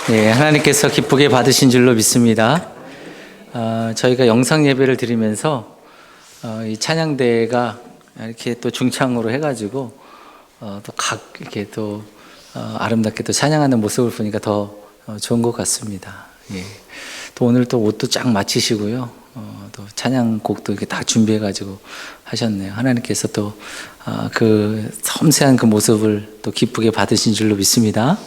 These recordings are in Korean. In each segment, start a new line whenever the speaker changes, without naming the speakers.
네, 하나님께서 기쁘게 받으신 줄로 믿습니다. 저희가 영상 예배를 드리면서 이 찬양대가 이렇게 또 중창으로 해가지고 또 이렇게 또 아름답게 또 찬양하는 모습을 보니까 더 좋은 것 같습니다. 예. 또 오늘 또 옷도 쫙 맞추시고요. 또 찬양곡도 이렇게 다 준비해가지고 하셨네요. 하나님께서 또 그 섬세한 그 모습을 또 기쁘게 받으신 줄로 믿습니다.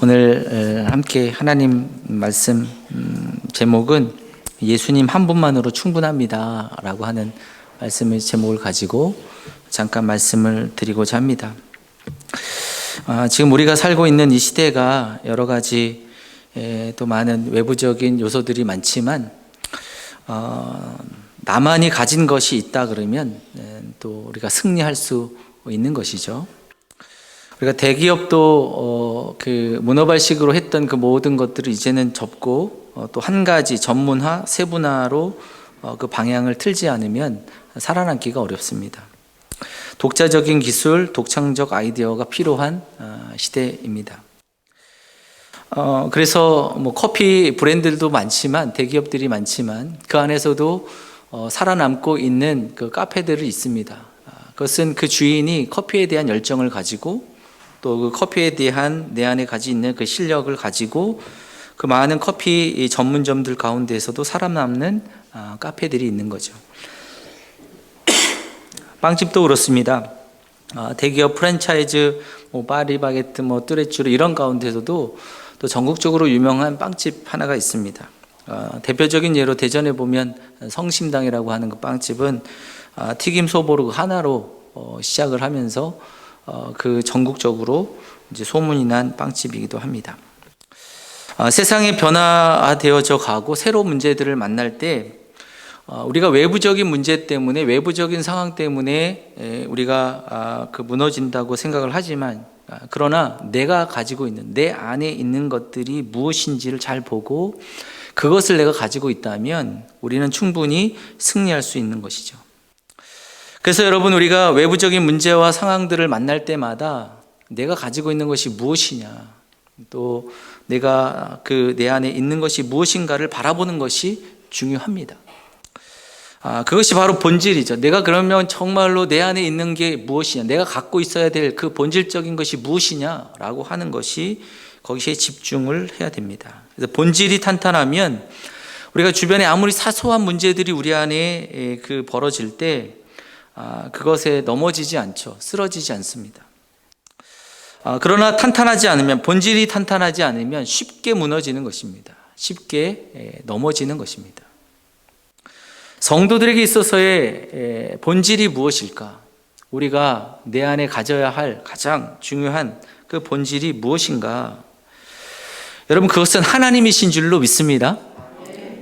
오늘 함께 하나님 말씀 제목은 예수님 한 분만으로 충분합니다 라고 하는 말씀의 제목을 가지고 잠깐 말씀을 드리고자 합니다. 지금 우리가 살고 있는 이 시대가 여러 가지 또 많은 외부적인 요소들이 많지만 나만이 가진 것이 있다 그러면 또 우리가 승리할 수 있는 것이죠. 우리가 대기업도 그 문어발식으로 했던 그 모든 것들을 이제는 접고 또 한 가지 전문화, 세분화로 그 방향을 틀지 않으면 살아남기가 어렵습니다. 독자적인 기술, 독창적 아이디어가 필요한 시대입니다. 그래서 뭐 커피 브랜드들도 많지만 대기업들이 많지만 그 안에서도 살아남고 있는 그 카페들이 있습니다. 그것은 그 주인이 커피에 대한 열정을 가지고 또 그 커피에 대한 내 안에 가지고 있는 그 실력을 가지고 그 많은 커피 전문점들 가운데에서도 살아남는 카페들이 있는 거죠. 빵집도 그렇습니다. 대기업 프랜차이즈, 뭐 파리바게뜨, 뭐 뚜레쥬르 이런 가운데서도 또 전국적으로 유명한 빵집 하나가 있습니다. 대표적인 예로 대전에 보면 성심당이라고 하는 그 빵집은 튀김 소보루 하나로 시작을 하면서 그 전국적으로 이제 소문이 난 빵집이기도 합니다. 세상이 변화되어져 가고 새로운 문제들을 만날 때 우리가 외부적인 문제 때문에 외부적인 상황 때문에 우리가 그 무너진다고 생각을 하지만 그러나 내가 가지고 있는 내 안에 있는 것들이 무엇인지를 잘 보고 그것을 내가 가지고 있다면 우리는 충분히 승리할 수 있는 것이죠. 그래서 여러분 우리가 외부적인 문제와 상황들을 만날 때마다 내가 가지고 있는 것이 무엇이냐 또 내가 그 내 안에 있는 것이 무엇인가를 바라보는 것이 중요합니다. 그것이 바로 본질이죠. 내가 그러면 정말로 내 안에 있는 게 무엇이냐, 내가 갖고 있어야 될 그 본질적인 것이 무엇이냐라고 하는 것이 거기에 집중을 해야 됩니다. 그래서 본질이 탄탄하면 우리가 주변에 아무리 사소한 문제들이 우리 안에 그 벌어질 때 그것에 넘어지지 않죠. 쓰러지지 않습니다. 그러나 탄탄하지 않으면, 본질이 탄탄하지 않으면 쉽게 무너지는 것입니다. 쉽게 넘어지는 것입니다. 성도들에게 있어서의 본질이 무엇일까? 우리가 내 안에 가져야 할 가장 중요한 그 본질이 무엇인가? 여러분, 그것은 하나님이신 줄로 믿습니다.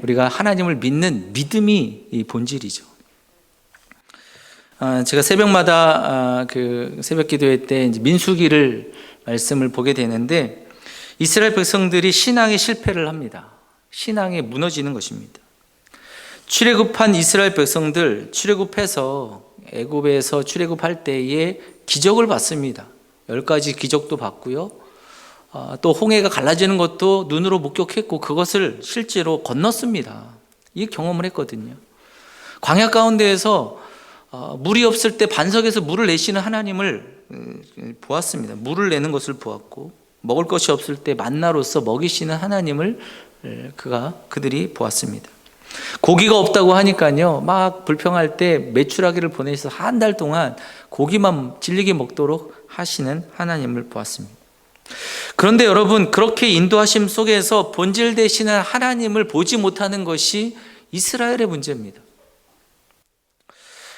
우리가 하나님을 믿는 믿음이 이 본질이죠. 제가 새벽마다 그 새벽 기도회 때 이제 민수기를 말씀을 보게 되는데 이스라엘 백성들이 신앙에 실패를 합니다. 신앙에 무너지는 것입니다. 출애굽한 이스라엘 백성들 출애굽해서 애굽에서 출애굽할 때에 기적을 봤습니다. 10가지 기적도 봤고요. 또 홍해가 갈라지는 것도 눈으로 목격했고 그것을 실제로 건넜습니다. 이 경험을 했거든요. 광야 가운데에서 물이 없을 때 반석에서 물을 내시는 하나님을 보았습니다. 물을 내는 것을 보았고 먹을 것이 없을 때 만나로서 먹이시는 하나님을 그들이 보았습니다. 고기가 없다고 하니까요 막 불평할 때 메추라기를 보내셔서 한 달 동안 고기만 질리게 먹도록 하시는 하나님을 보았습니다. 그런데 여러분 그렇게 인도하심 속에서 본질 되시는 하나님을 보지 못하는 것이 이스라엘의 문제입니다.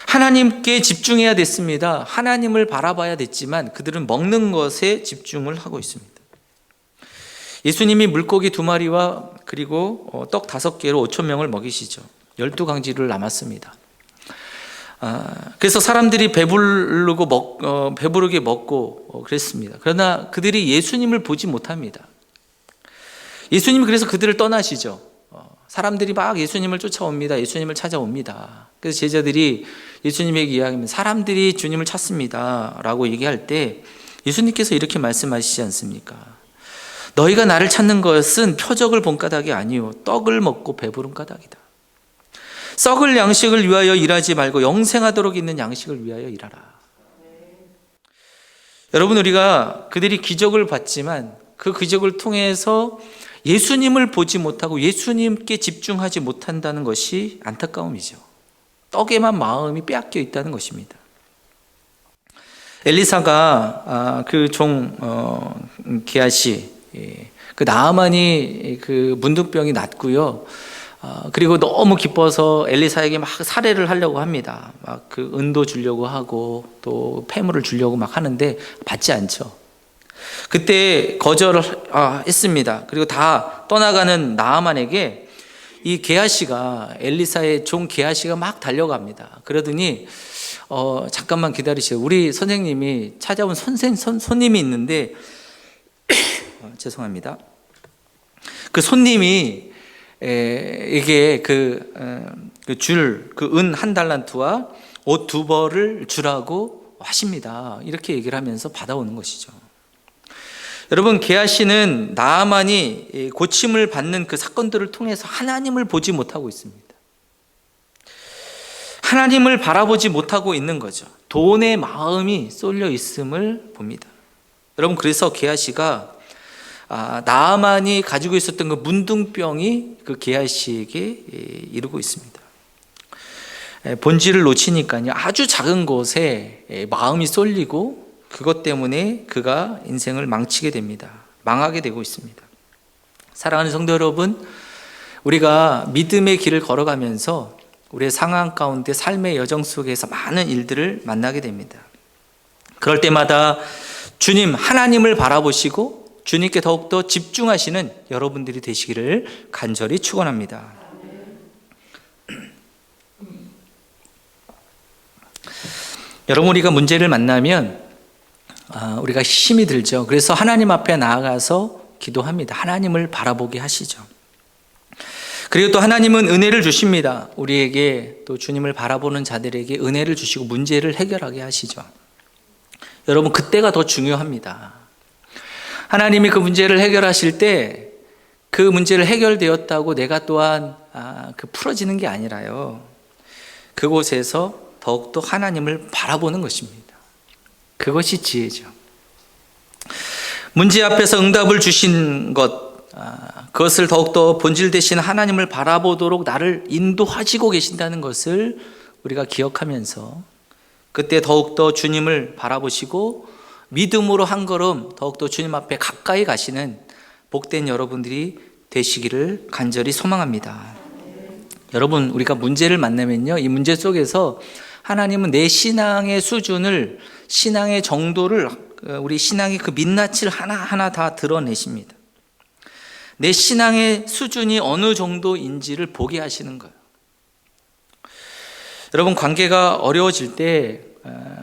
하나님께 집중해야 됐습니다. 하나님을 바라봐야 됐지만 그들은 먹는 것에 집중을 하고 있습니다. 예수님이 물고기 2마리와 그리고 떡 5개로 5,000명을 먹이시죠. 12강지를 남았습니다. 그래서 사람들이 배부르게 먹고 그랬습니다. 그러나 그들이 예수님을 보지 못합니다. 예수님이 그래서 그들을 떠나시죠. 사람들이 막 예수님을 쫓아옵니다. 예수님을 찾아옵니다. 그래서 제자들이 예수님에게 이야기하면 사람들이 주님을 찾습니다 라고 얘기할 때 예수님께서 이렇게 말씀하시지 않습니까? 너희가 나를 찾는 것은 표적을 본 까닭이 아니요 떡을 먹고 배부른 까닭이다. 썩을 양식을 위하여 일하지 말고 영생하도록 있는 양식을 위하여 일하라. 여러분, 우리가 그들이 기적을 봤지만 그 기적을 통해서 예수님을 보지 못하고 예수님께 집중하지 못한다는 것이 안타까움이죠. 떡에만 마음이 빼앗겨 있다는 것입니다. 엘리사가 그 종 게하시, 그 나아만이 그 문둥병이 낫고요. 그리고 너무 기뻐서 엘리사에게 막 살해를 하려고 합니다. 막 그 은도 주려고 하고 또 폐물을 주려고 막 하는데 받지 않죠. 그때 거절을 했습니다. 그리고 다 떠나가는 나아만에게 이 게하시가, 엘리사의 종 게하시가 막 달려갑니다. 그러더니 잠깐만 기다리시오. 우리 선생님이 찾아온 손님이 있는데 죄송합니다. 그 손님이 이게 그 은 한 달란트와 옷 2벌을 주라고 하십니다. 이렇게 얘기를 하면서 받아오는 것이죠. 여러분, 게하시는 나아만이 고침을 받는 그 사건들을 통해서 하나님을 보지 못하고 있습니다. 하나님을 바라보지 못하고 있는 거죠. 돈에 마음이 쏠려 있음을 봅니다. 여러분, 그래서 게하시가 나아만이 가지고 있었던 그 문둥병이 그 게하시에게 이르고 있습니다. 본질을 놓치니까요, 아주 작은 것에 마음이 쏠리고 그것 때문에 그가 인생을 망치게 됩니다. 망하게 되고 있습니다. 사랑하는 성도 여러분, 우리가 믿음의 길을 걸어가면서 우리의 상황 가운데 삶의 여정 속에서 많은 일들을 만나게 됩니다. 그럴 때마다 주님, 하나님을 바라보시고 주님께 더욱더 집중하시는 여러분들이 되시기를 간절히 축원합니다. 여러분, 우리가 문제를 만나면 우리가 힘이 들죠. 그래서 하나님 앞에 나아가서 기도합니다. 하나님을 바라보게 하시죠. 그리고 또 하나님은 은혜를 주십니다. 우리에게 또 주님을 바라보는 자들에게 은혜를 주시고 문제를 해결하게 하시죠. 여러분, 그때가 더 중요합니다. 하나님이 그 문제를 해결하실 때 그 문제를 해결되었다고 내가 또한 그 풀어지는 게 아니라요, 그곳에서 더욱더 하나님을 바라보는 것입니다. 그것이 지혜죠. 문제 앞에서 응답을 주신 것, 그것을 더욱더 본질 되신 하나님을 바라보도록 나를 인도하시고 계신다는 것을 우리가 기억하면서 그때 더욱더 주님을 바라보시고 믿음으로 한 걸음 더욱더 주님 앞에 가까이 가시는 복된 여러분들이 되시기를 간절히 소망합니다. 여러분, 우리가 문제를 만나면요, 이 문제 속에서 하나님은 내 신앙의 수준을, 신앙의 정도를, 우리 신앙의 그 민낯을 하나하나 다 드러내십니다. 내 신앙의 수준이 어느 정도인지를 보게 하시는 거예요. 여러분, 관계가 어려워질 때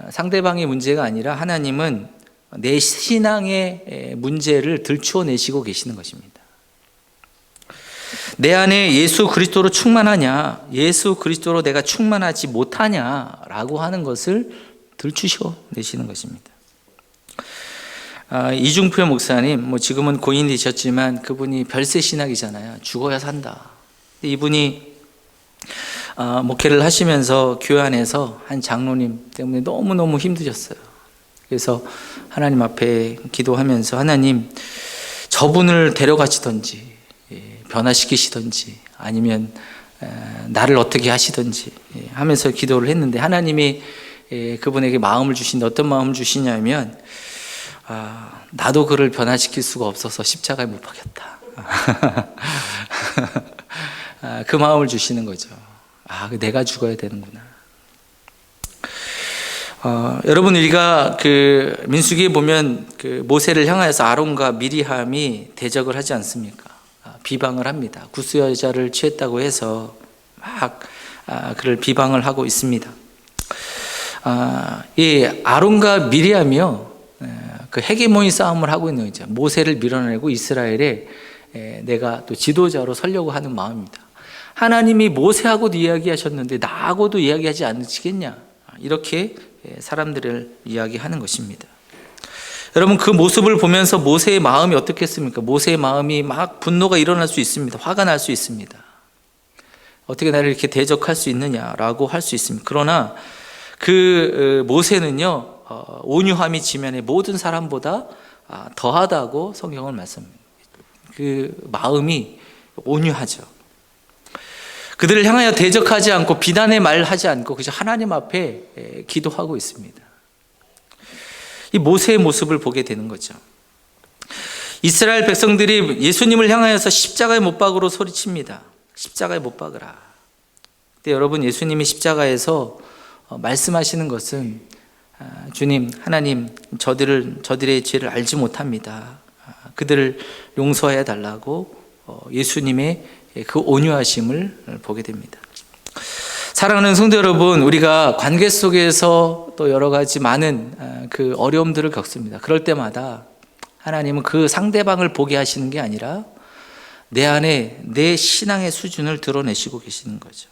상대방의 문제가 아니라 하나님은 내 신앙의 문제를 들추어내시고 계시는 것입니다. 내 안에 예수 그리스도로 충만하냐, 예수 그리스도로 내가 충만하지 못하냐라고 하는 것을 들추어내시는 것입니다. 이중표 목사님, 지금은 고인 되셨지만 그분이 별세 신학이잖아요. 죽어야 산다. 이분이 목회를 하시면서 교회 안에서 한 장로님 때문에 너무너무 힘드셨어요. 그래서 하나님 앞에 기도하면서 하나님, 저분을 데려가시던지 변화시키시던지 아니면 나를 어떻게 하시던지 하면서 기도를 했는데 하나님이 그분에게 마음을 주신데 어떤 마음을 주시냐면 나도 그를 변화시킬 수가 없어서 십자가에 못 박였다. 그 마음을 주시는 거죠. 내가 죽어야 되는구나. 여러분, 우리가 그 민수기에 보면 그 모세를 향하여서 아론과 미리함이 대적을 하지 않습니까? 비방을 합니다. 구스 여자를 취했다고 해서 막 그를 비방을 하고 있습니다. 이 아론과 미리함이요, 그 헤게모니 싸움을 하고 있는 거죠. 모세를 밀어내고 이스라엘에 내가 또 지도자로 서려고 하는 마음입니다. 하나님이 모세하고도 이야기하셨는데 나하고도 이야기하지 않으시겠냐, 이렇게 사람들을 이야기하는 것입니다. 여러분, 그 모습을 보면서 모세의 마음이 어떻겠습니까? 모세의 마음이 막 분노가 일어날 수 있습니다. 화가 날 수 있습니다. 어떻게 나를 이렇게 대적할 수 있느냐라고 할 수 있습니다. 그러나 그 모세는요, 온유함이 지면에 모든 사람보다 더하다고 성경은 말씀합니다. 그 마음이 온유하죠. 그들을 향하여 대적하지 않고 비난의 말 하지 않고 그저 하나님 앞에 기도하고 있습니다. 이 모세의 모습을 보게 되는 거죠. 이스라엘 백성들이 예수님을 향하여서 십자가에 못 박으로 소리칩니다. 십자가에 못 박으라. 근데 여러분, 예수님이 십자가에서 말씀하시는 것은 주님, 하나님, 저들의 죄를 알지 못합니다. 그들을 용서해 달라고 예수님의 그 온유하심을 보게 됩니다. 사랑하는 성도 여러분, 우리가 관계 속에서 또 여러 가지 많은 그 어려움들을 겪습니다. 그럴 때마다 하나님은 그 상대방을 보게 하시는 게 아니라 내 안에 내 신앙의 수준을 드러내시고 계시는 거죠.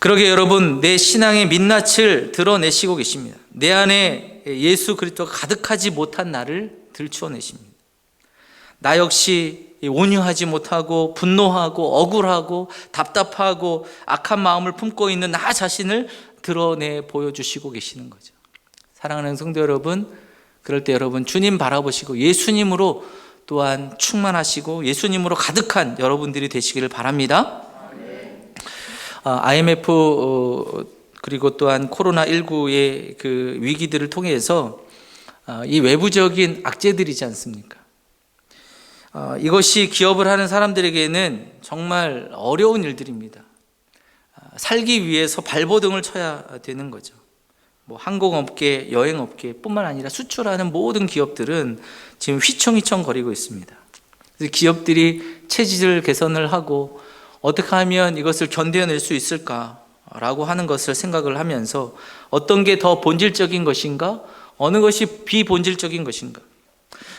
그러게 여러분, 내 신앙의 민낯을 드러내시고 계십니다. 내 안에 예수 그리스도가 가득하지 못한 나를 들추어내십니다. 나 역시 온유하지 못하고 분노하고 억울하고 답답하고 악한 마음을 품고 있는 나 자신을 드러내 보여주시고 계시는 거죠. 사랑하는 성도 여러분, 그럴 때 여러분 주님 바라보시고 예수님으로 또한 충만하시고 예수님으로 가득한 여러분들이 되시기를 바랍니다. IMF 그리고 또한 코로나19의 그 위기들을 통해서 이 외부적인 악재들이지 않습니까? 이것이 기업을 하는 사람들에게는 정말 어려운 일들입니다. 살기 위해서 발버둥을 쳐야 되는 거죠. 뭐 항공업계, 여행업계뿐만 아니라 수출하는 모든 기업들은 지금 휘청휘청거리고 있습니다. 그래서 기업들이 체질 개선을 하고 어떻게 하면 이것을 견뎌낼 수 있을까라고 하는 것을 생각을 하면서 어떤 게 더 본질적인 것인가, 어느 것이 비본질적인 것인가,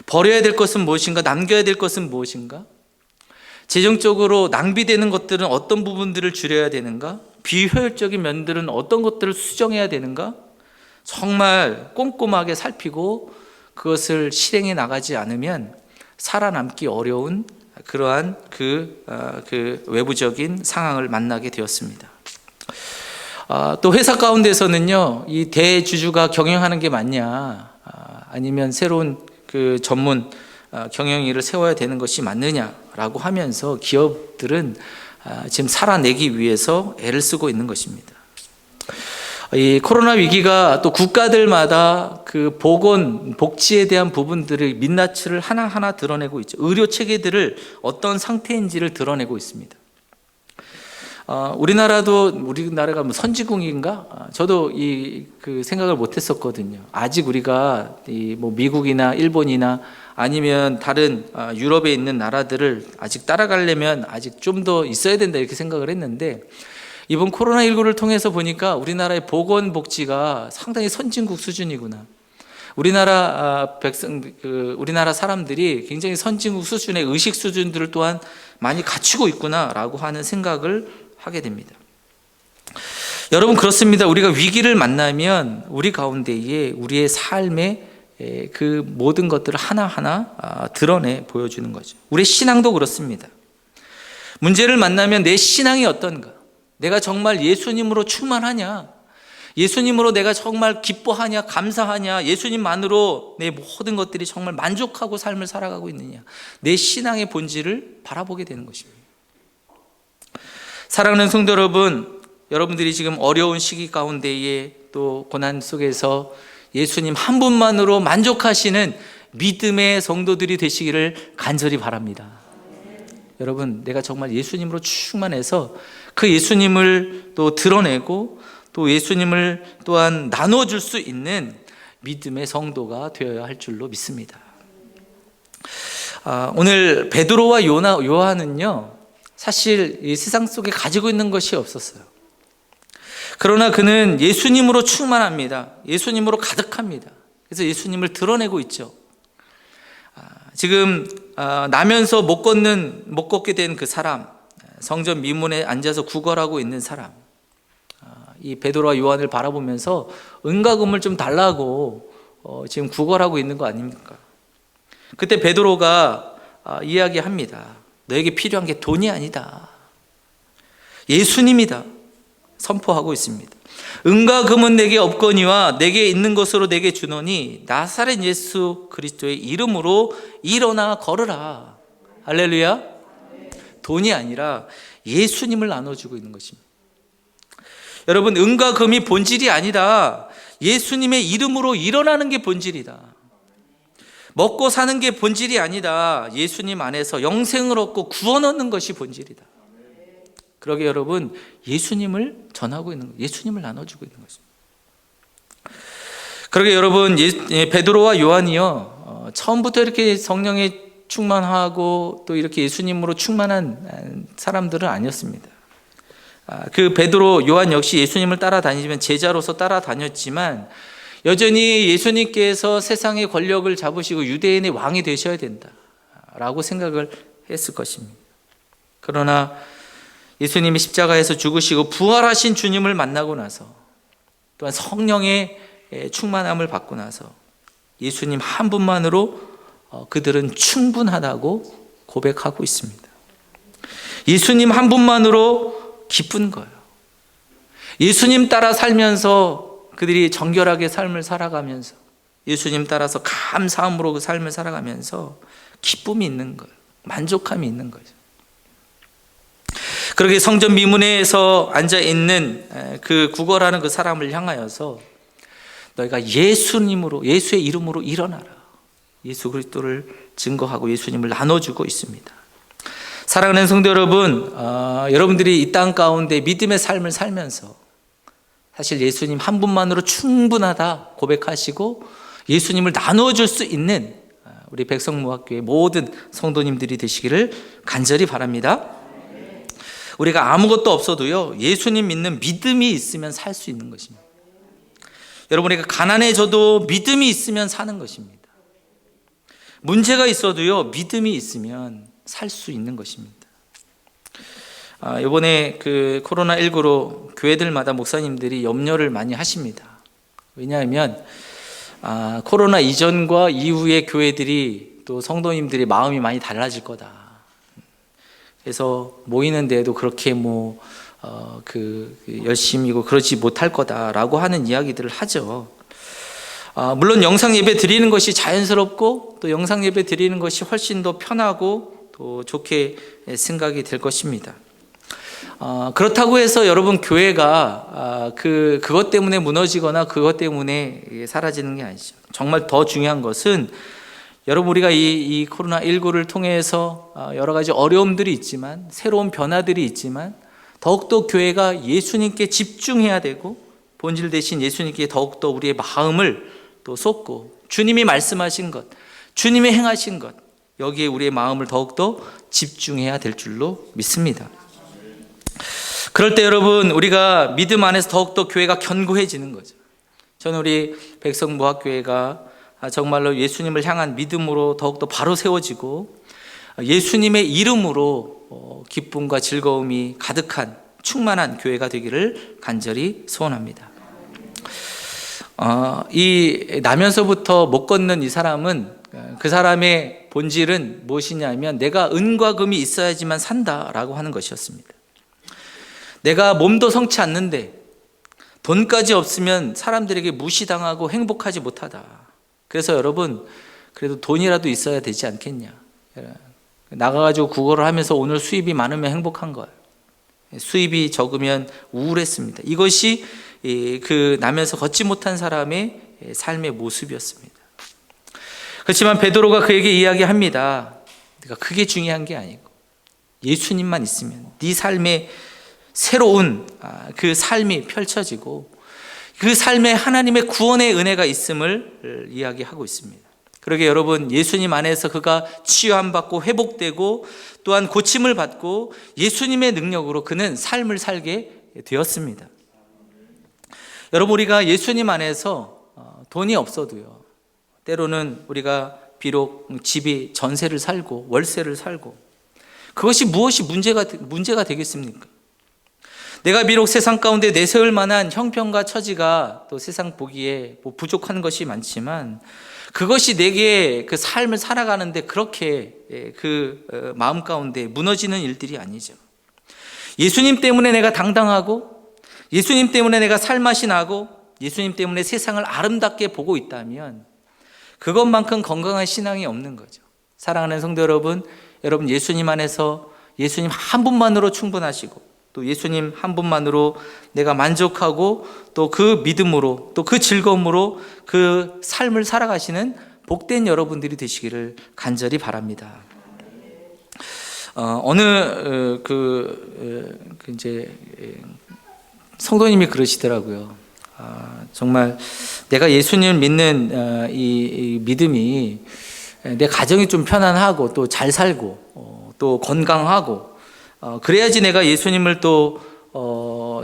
버려야 될 것은 무엇인가, 남겨야 될 것은 무엇인가, 재정적으로 낭비되는 것들은 어떤 부분들을 줄여야 되는가, 비효율적인 면들은 어떤 것들을 수정해야 되는가, 정말 꼼꼼하게 살피고 그것을 실행해 나가지 않으면 살아남기 어려운 그러한 그 외부적인 상황을 만나게 되었습니다. 또 회사 가운데서는요, 이 대주주가 경영하는 게 맞냐, 아니면 새로운 그 전문 경영일을 세워야 되는 것이 맞느냐라고 하면서 기업들은 지금 살아내기 위해서 애를 쓰고 있는 것입니다. 이 코로나 위기가 또 국가들마다 그 보건, 복지에 대한 부분들의 민낯을 하나하나 드러내고 있죠. 의료 체계들을 어떤 상태인지를 드러내고 있습니다. 우리나라가 뭐 선진국인가? 저도 그 생각을 못했었거든요. 아직 우리가 뭐 미국이나 일본이나 아니면 다른 유럽에 있는 나라들을 아직 따라가려면 아직 좀 더 있어야 된다 이렇게 생각을 했는데, 이번 코로나19를 통해서 보니까 우리나라의 보건복지가 상당히 선진국 수준이구나. 우리나라 우리나라 사람들이 굉장히 선진국 수준의 의식 수준들을 또한 많이 갖추고 있구나라고 하는 생각을 하게 됩니다. 여러분, 그렇습니다. 우리가 위기를 만나면 우리 가운데에 우리의 삶의 그 모든 것들을 하나하나 드러내 보여주는 거죠. 우리의 신앙도 그렇습니다. 문제를 만나면 내 신앙이 어떤가? 내가 정말 예수님으로 충만하냐? 예수님으로 내가 정말 기뻐하냐? 감사하냐? 예수님만으로 내 모든 것들이 정말 만족하고 삶을 살아가고 있느냐? 내 신앙의 본질을 바라보게 되는 것입니다. 사랑하는 성도 여러분, 여러분들이 지금 어려운 시기 가운데에 또 고난 속에서 예수님 한 분만으로 만족하시는 믿음의 성도들이 되시기를 간절히 바랍니다. 여러분, 내가 정말 예수님으로 충만해서 그 예수님을 또 드러내고 또 예수님을 또한 나눠줄 수 있는 믿음의 성도가 되어야 할 줄로 믿습니다. 오늘 베드로와 요한은요, 사실 이 세상 속에 가지고 있는 것이 없었어요. 그러나 그는 예수님으로 충만합니다. 예수님으로 가득합니다. 그래서 예수님을 드러내고 있죠. 지금 나면서 못 걷게 된 그 사람, 성전 미문에 앉아서 구걸하고 있는 사람, 이 베드로와 요한을 바라보면서 은과금을 좀 달라고 지금 구걸하고 있는 거 아닙니까? 그때 베드로가 이야기합니다. 너에게 필요한 게 돈이 아니다. 예수님이다. 선포하고 있습니다. 은과 금은 내게 없거니와 내게 있는 것으로 내게 주노니 나사렛 예수 그리스도의 이름으로 일어나 걸으라. 할렐루야. 돈이 아니라 예수님을 나눠주고 있는 것입니다. 여러분, 은과 금이 본질이 아니다. 예수님의 이름으로 일어나는 게 본질이다. 먹고 사는 게 본질이 아니다. 예수님 안에서 영생을 얻고 구원 얻는 것이 본질이다. 그러게 여러분, 예수님을 전하고 있는 거예요. 예수님을 나눠주고 있는 것입니다. 그러게 여러분, 베드로와 요한이요, 처음부터 이렇게 성령에 충만하고 또 이렇게 예수님으로 충만한 사람들은 아니었습니다. 그 베드로, 요한 역시 예수님을 따라다니지만 제자로서 따라다녔지만 여전히 예수님께서 세상의 권력을 잡으시고 유대인의 왕이 되셔야 된다라고 생각을 했을 것입니다. 그러나 예수님이 십자가에서 죽으시고 부활하신 주님을 만나고 나서 또한 성령의 충만함을 받고 나서 예수님 한 분만으로 그들은 충분하다고 고백하고 있습니다. 예수님 한 분만으로 기쁜 거예요. 예수님 따라 살면서 그들이 정결하게 삶을 살아가면서 예수님 따라서 감사함으로 그 삶을 살아가면서 기쁨이 있는 거예요. 만족함이 있는 거죠. 그렇게 성전 미문에서 앉아있는 그 구걸하는 그 사람을 향하여서 너희가 예수님으로, 예수의 이름으로 일어나라. 예수 그리스도를 증거하고 예수님을 나눠주고 있습니다. 사랑하는 성도 여러분, 여러분들이 이 땅 가운데 믿음의 삶을 살면서 사실 예수님 한 분만으로 충분하다 고백하시고 예수님을 나눠줄 수 있는 우리 백성무학교의 모든 성도님들이 되시기를 간절히 바랍니다. 우리가 아무것도 없어도요, 예수님 믿는 믿음이 있으면 살 수 있는 것입니다. 여러분, 우리가 가난해져도 믿음이 있으면 사는 것입니다. 문제가 있어도요, 믿음이 있으면 살 수 있는 것입니다. 이번에 그 코로나19로 교회들마다 목사님들이 염려를 많이 하십니다. 왜냐하면 코로나 이전과 이후의 교회들이 또 성도님들이 마음이 많이 달라질 거다. 그래서 모이는 데에도 그렇게 열심이고 그러지 못할 거다라고 하는 이야기들을 하죠. 물론 영상 예배 드리는 것이 자연스럽고 또 영상 예배 드리는 것이 훨씬 더 편하고 또 좋게 생각이 될 것입니다. 그렇다고 해서 여러분 교회가 그것 때문에 무너지거나 그것 때문에 사라지는 게 아니죠. 정말 더 중요한 것은 여러분, 우리가 이 코로나19를 통해서 여러 가지 어려움들이 있지만 새로운 변화들이 있지만 더욱더 교회가 예수님께 집중해야 되고 본질 대신 예수님께 더욱더 우리의 마음을 또 쏟고 주님이 말씀하신 것, 주님이 행하신 것, 여기에 우리의 마음을 더욱더 집중해야 될 줄로 믿습니다. 그럴 때 여러분, 우리가 믿음 안에서 더욱더 교회가 견고해지는 거죠. 저는 우리 백성무학교회가 정말로 예수님을 향한 믿음으로 더욱더 바로 세워지고 예수님의 이름으로 기쁨과 즐거움이 가득한 충만한 교회가 되기를 간절히 소원합니다. 이 나면서부터 못 걷는 이 사람은, 그 사람의 본질은 무엇이냐면 내가 은과 금이 있어야지만 산다라고 하는 것이었습니다. 내가 몸도 성치 않는데 돈까지 없으면 사람들에게 무시당하고 행복하지 못하다. 그래서 여러분, 그래도 돈이라도 있어야 되지 않겠냐. 나가가지고 구걸을 하면서 오늘 수입이 많으면 행복한 거예요. 수입이 적으면 우울했습니다. 이것이 그 나면서 걷지 못한 사람의 삶의 모습이었습니다. 그렇지만 베드로가 그에게 이야기합니다. 그러니까 그게 중요한 게 아니고 예수님만 있으면 네 삶에 새로운 그 삶이 펼쳐지고 그 삶에 하나님의 구원의 은혜가 있음을 이야기하고 있습니다. 그러게 여러분, 예수님 안에서 그가 치유함받고 회복되고 또한 고침을 받고 예수님의 능력으로 그는 삶을 살게 되었습니다. 여러분, 우리가 예수님 안에서 돈이 없어도요, 때로는 우리가 비록 집이 전세를 살고 월세를 살고 그것이 무엇이 문제가 되겠습니까? 내가 비록 세상 가운데 내세울 만한 형편과 처지가 또 세상 보기에 부족한 것이 많지만 그것이 내게 그 삶을 살아가는데 그렇게 그 마음 가운데 무너지는 일들이 아니죠. 예수님 때문에 내가 당당하고, 예수님 때문에 내가 살맛이 나고, 예수님 때문에 세상을 아름답게 보고 있다면 그것만큼 건강한 신앙이 없는 거죠. 사랑하는 성도 여러분, 여러분 예수님 안에서 예수님 한 분만으로 충분하시고 또 예수님 한 분만으로 내가 만족하고 또 그 믿음으로 또 그 즐거움으로 그 삶을 살아가시는 복된 여러분들이 되시기를 간절히 바랍니다. 어느 이제 성도님이 그러시더라고요. 정말 내가 예수님을 믿는 이 믿음이 내 가정이 좀 편안하고 또 잘 살고 또 건강하고 그래야지 내가 예수님을 또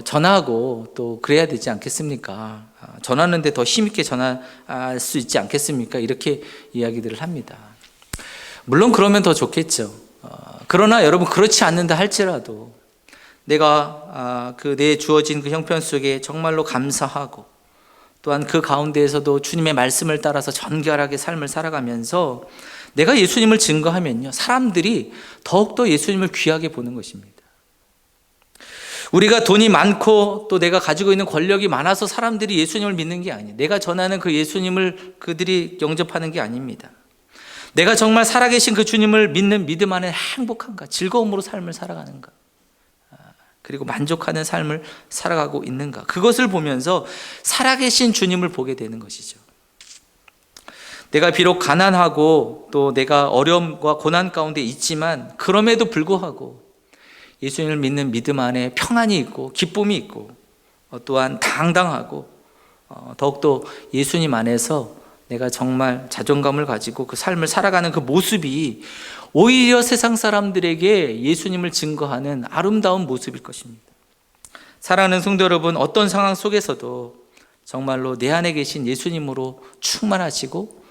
전하고 또 그래야 되지 않겠습니까? 전하는데 더 힘있게 전할 수 있지 않겠습니까? 이렇게 이야기들을 합니다. 물론 그러면 더 좋겠죠. 그러나 여러분 그렇지 않는다 할지라도 내가 내 주어진 그 형편 속에 정말로 감사하고 또한 그 가운데에서도 주님의 말씀을 따라서 정결하게 삶을 살아가면서 내가 예수님을 증거하면요, 사람들이 더욱더 예수님을 귀하게 보는 것입니다. 우리가 돈이 많고 또 내가 가지고 있는 권력이 많아서 사람들이 예수님을 믿는 게 아니에요. 내가 전하는 그 예수님을 그들이 영접하는 게 아닙니다. 내가 정말 살아계신 그 주님을 믿는 믿음 안에 행복한가, 즐거움으로 삶을 살아가는가, 그리고 만족하는 삶을 살아가고 있는가, 그것을 보면서 살아계신 주님을 보게 되는 것이죠. 내가 비록 가난하고 또 내가 어려움과 고난 가운데 있지만 그럼에도 불구하고 예수님을 믿는 믿음 안에 평안이 있고 기쁨이 있고 또한 당당하고 더욱더 예수님 안에서 내가 정말 자존감을 가지고 그 삶을 살아가는 그 모습이 오히려 세상 사람들에게 예수님을 증거하는 아름다운 모습일 것입니다. 사랑하는 성도 여러분, 어떤 상황 속에서도 정말로 내 안에 계신 예수님으로 충만하시고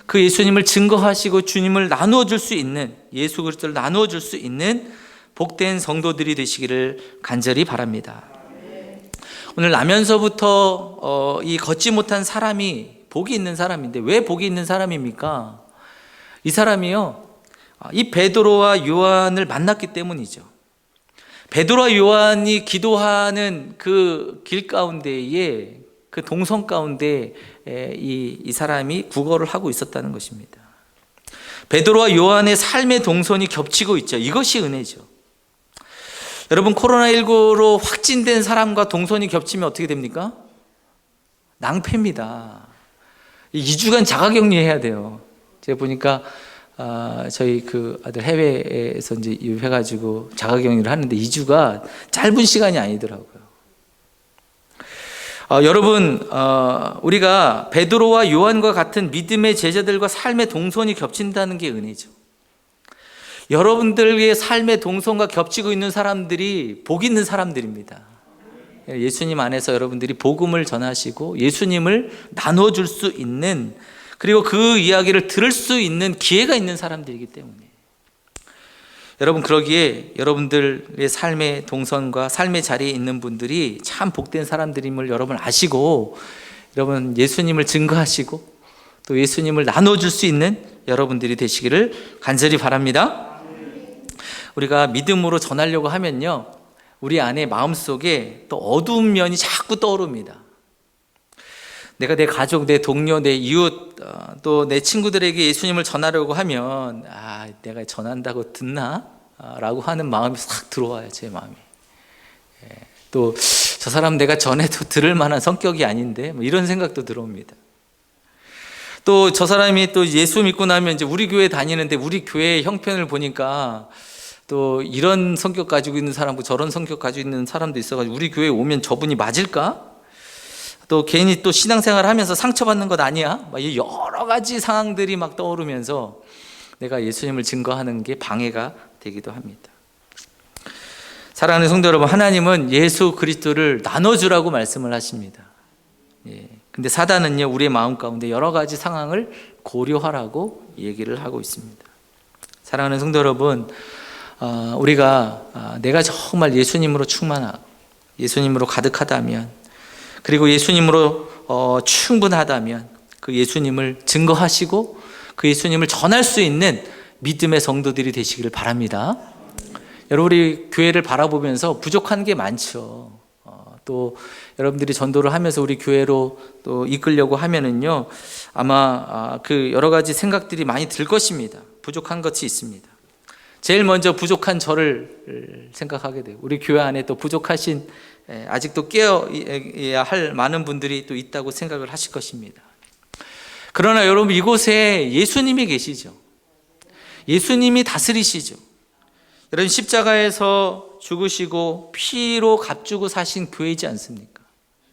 그 예수님을 증거하시고 주님을 나누어 줄 수 있는, 예수 그리스도를 나누어 줄 수 있는 복된 성도들이 되시기를 간절히 바랍니다. 오늘 나면서부터 이 걷지 못한 사람이 복이 있는 사람인데, 왜 복이 있는 사람입니까? 이 사람이요, 이 베드로와 요한을 만났기 때문이죠. 베드로와 요한이 기도하는 그 길 가운데에, 그 동성 가운데 이 사람이 구걸을 하고 있었다는 것입니다. 베드로와 요한의 삶의 동선이 겹치고 있죠. 이것이 은혜죠. 여러분, 코로나19로 확진된 사람과 동선이 겹치면 어떻게 됩니까? 낭패입니다. 2주간 자가격리해야 돼요. 제가 보니까 저희 그 아들 해외에서 이제 해가지고 자가격리를 하는데 2주가 짧은 시간이 아니더라고요. 여러분, 우리가 베드로와 요한과 같은 믿음의 제자들과 삶의 동선이 겹친다는 게 은혜죠. 여러분들의 삶의 동선과 겹치고 있는 사람들이 복 있는 사람들입니다. 예수님 안에서 여러분들이 복음을 전하시고 예수님을 나눠 줄 수 있는, 그리고 그 이야기를 들을 수 있는 기회가 있는 사람들이기 때문에 여러분, 그러기에 여러분들의 삶의 동선과 삶의 자리에 있는 분들이 참 복된 사람들임을 여러분 아시고, 여러분 예수님을 증거하시고 또 예수님을 나눠줄 수 있는 여러분들이 되시기를 간절히 바랍니다. 우리가 믿음으로 전하려고 하면요, 우리 안에 마음속에 또 어두운 면이 자꾸 떠오릅니다. 내가 내 가족, 내 동료, 내 이웃, 또 내 친구들에게 예수님을 전하려고 하면 내가 전한다고 듣나? 라고 하는 마음이 싹 들어와요, 제 마음에. 또 저 사람 내가 전해도 들을 만한 성격이 아닌데 이런 생각도 들어옵니다. 또 저 사람이 또 예수 믿고 나면 이제 우리 교회 다니는데 우리 교회의 형편을 보니까 또 이런 성격 가지고 있는 사람도 저런 성격 가지고 있는 사람도 있어가지고 우리 교회에 오면 저분이 맞을까? 또 괜히 또 신앙생활 하면서 상처받는 것 아니야? 여러 가지 상황들이 막 떠오르면서 내가 예수님을 증거하는 게 방해가 되기도 합니다. 사랑하는 성도 여러분, 하나님은 예수 그리스도를 나눠주라고 말씀을 하십니다. 근데 사단은요, 우리의 마음 가운데 여러 가지 상황을 고려하라고 얘기를 하고 있습니다. 사랑하는 성도 여러분, 우리가 내가 정말 예수님으로 충만하고 예수님으로 가득하다면, 그리고 예수님으로 충분하다면 그 예수님을 증거하시고 그 예수님을 전할 수 있는 믿음의 성도들이 되시기를 바랍니다. 여러분, 우리 교회를 바라보면서 부족한 게 많죠. 또 여러분들이 전도를 하면서 우리 교회로 또 이끌려고 하면은요, 아마 그 여러 가지 생각들이 많이 들 것입니다. 부족한 것이 있습니다. 제일 먼저 부족한 저를 생각하게 돼요. 우리 교회 안에 또 부족하신, 아직도 깨어야 할 많은 분들이 또 있다고 생각을 하실 것입니다. 그러나 여러분, 이곳에 예수님이 계시죠. 예수님이 다스리시죠. 여러분, 십자가에서 죽으시고 피로 값주고 사신 교회이지 않습니까?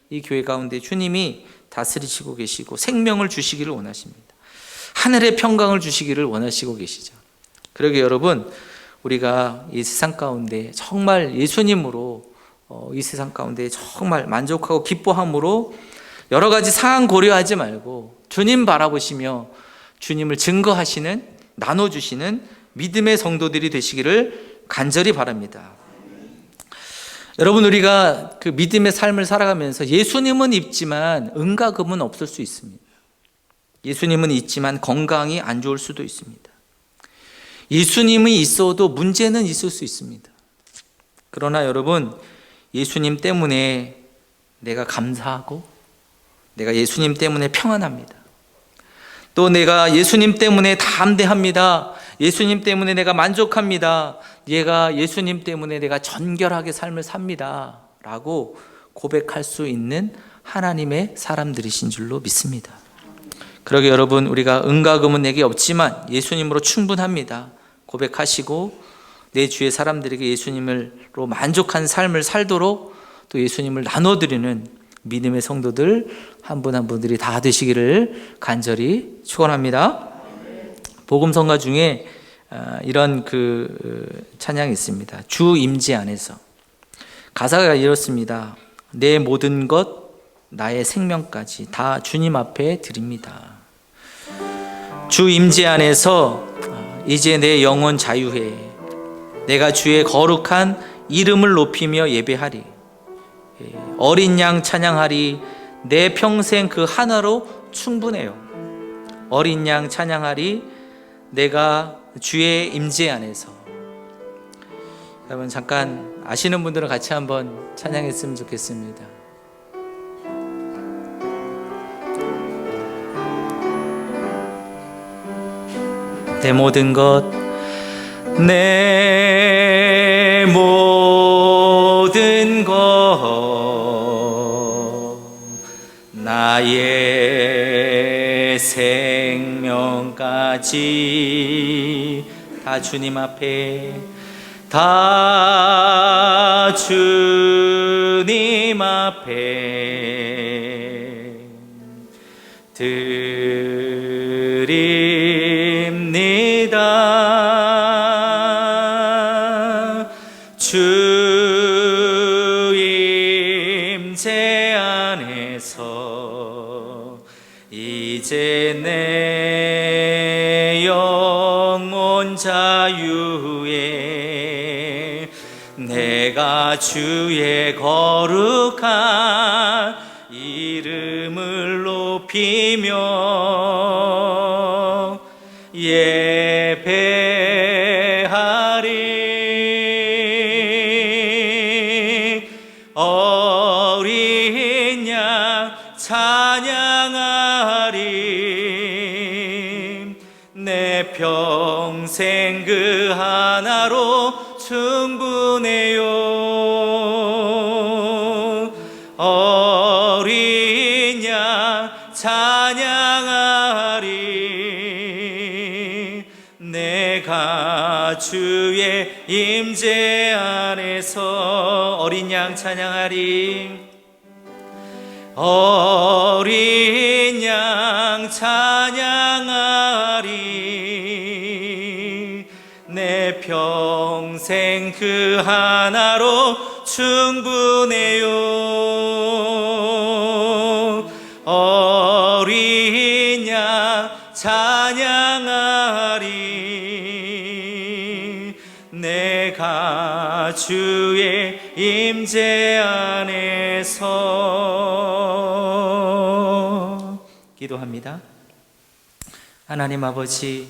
이 교회 가운데 주님이 다스리시고 계시고 생명을 주시기를 원하십니다. 하늘의 평강을 주시기를 원하시고 계시죠. 그러게 여러분, 우리가 이 세상 가운데 정말 예수님으로 이 세상 가운데 정말 만족하고 기뻐함으로 여러 가지 상황 고려하지 말고 주님 바라보시며 주님을 증거하시는, 나눠주시는 믿음의 성도들이 되시기를 간절히 바랍니다. 여러분, 우리가 그 믿음의 삶을 살아가면서 예수님은 있지만 은과 금은 없을 수 있습니다. 예수님은 있지만 건강이 안 좋을 수도 있습니다. 예수님이 있어도 문제는 있을 수 있습니다. 그러나 여러분, 예수님 때문에 내가 감사하고 내가 예수님 때문에 평안합니다. 또 내가 예수님 때문에 담대합니다. 예수님 때문에 내가 만족합니다. 예수님 때문에 내가 정결하게 삶을 삽니다 라고 고백할 수 있는 하나님의 사람들이신 줄로 믿습니다. 그러게 여러분, 우리가 은과 금은 내게 없지만 예수님으로 충분합니다 고백하시고 내 주의 사람들에게 예수님으로 만족한 삶을 살도록 또 예수님을 나눠드리는 믿음의 성도들 한 분 한 분들이 다 되시기를 간절히 축원합니다. 복음성가 중에 이런 찬양이 있습니다. 주 임재 안에서. 가사가 이렇습니다. 내 모든 것, 나의 생명까지 다 주님 앞에 드립니다. 주 임재 안에서 이제 내 영혼 자유해. 내가 주의 거룩한 이름을 높이며 예배하리. 어린 양 찬양하리. 내 평생 그 하나로 충분해요. 어린 양 찬양하리. 내가 주의 임재 안에서. 여러분, 잠깐 아시는 분들은 같이 한번 찬양했으면 좋겠습니다. 내 모든 것, 내 모든 것, 나의 생명까지 다 주님 앞에, 다 주님 앞에 드립니다. 주 임재 안에서 이제 내 영혼 자유에 내가 주의 거룩한 이름을 높이며 예배하리. 어린 양 찬양하리. 내 평생 그 하나로 충분해요. 어린 양 찬양하리. 내가 주의 임재 안에서 어린 양 찬양하리. 어린 양 찬양하리. 내 평생 그 하나로 충분해요. 어린 양 찬양하리. 내가 주의 임재 안에서 기도합니다. 하나님 아버지,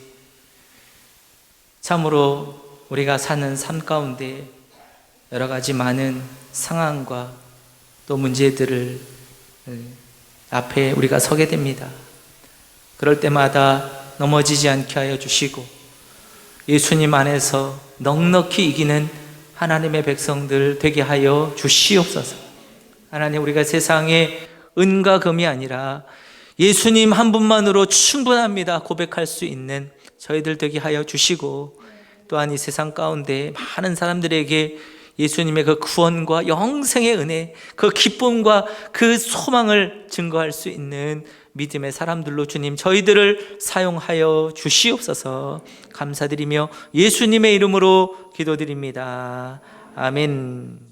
참으로 우리가 사는 삶 가운데 여러 가지 많은 상황과 또 문제들을 앞에 우리가 서게 됩니다. 그럴 때마다 넘어지지 않게 하여 주시고 예수님 안에서 넉넉히 이기는 하나님의 백성들 되게 하여 주시옵소서. 하나님, 우리가 세상의 은과 금이 아니라 예수님 한 분만으로 충분합니다 고백할 수 있는 저희들 되게 하여 주시고, 또한 이 세상 가운데 많은 사람들에게 예수님의 그 구원과 영생의 은혜, 그 기쁨과 그 소망을 증거할 수 있는 믿음의 사람들로 주님 저희들을 사용하여 주시옵소서. 감사드리며 예수님의 이름으로 기도드립니다. 아멘.